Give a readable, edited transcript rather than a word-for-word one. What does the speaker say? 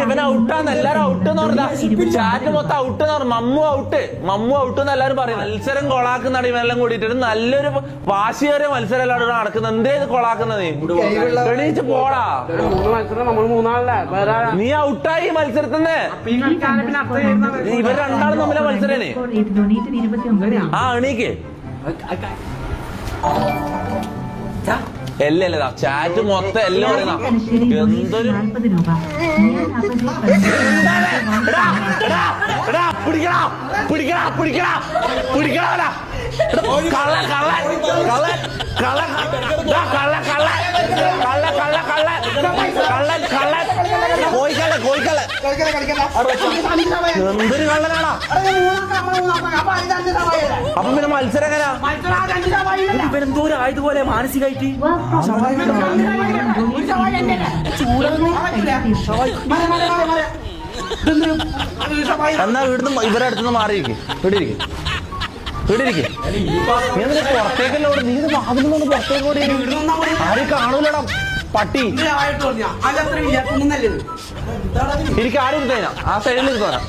ഇവൻ ഔട്ടാന്ന് എല്ലാരും ഔട്ട് എന്ന് പറഞ്ഞാ ചാറ്റ് മൊത്തം ഔട്ട് എന്ന് പറഞ്ഞു. മമ്മു ഔട്ട് എന്ന് എല്ലാരും പറയും. മത്സരം കൊളാക്കുന്നാണ് ഇവനെല്ലാം കൂടിയിട്ട്. നല്ലൊരു വാശിയേറിയ മത്സരം എല്ലാം ഇവിടെ നടക്കുന്നത്. എന്തേ ഇത് കൊളാക്കുന്നത്? എണീച്ച് പോടാ. നീ ഔട്ടായി മത്സരത്തിന്ന്. ഇവർ രണ്ടാളും തമ്മിലെ മത്സരേ. ആ എണീക്ക്. എല്ലല്ല ചാറ്റ് മൊത്തം എല്ലാം എന്തൊരു എന്തൊരു കള്ളനാടാ. അപ്പൊ പിന്നെ മത്സരം എങ്ങനാ? ഇവരെന്തോ ആയതുപോലെ മാനസികമായിട്ട് എന്നാ ഇവിടുന്ന് ഇവരെ അടുത്തുനിന്ന് മാറിയിരിക്കും. വീടിരിക്കും. നീ പുറത്തേക്കല്ലോ. നീ വാതിലൊന്നും പുറത്തേക്ക് ഓടി. ആരും കാണൂലടാ പട്ടി. എനിക്ക് ആരും ഇരുത്തേനാ ആ സൈഡിൽ ഇരുത്തോനാ.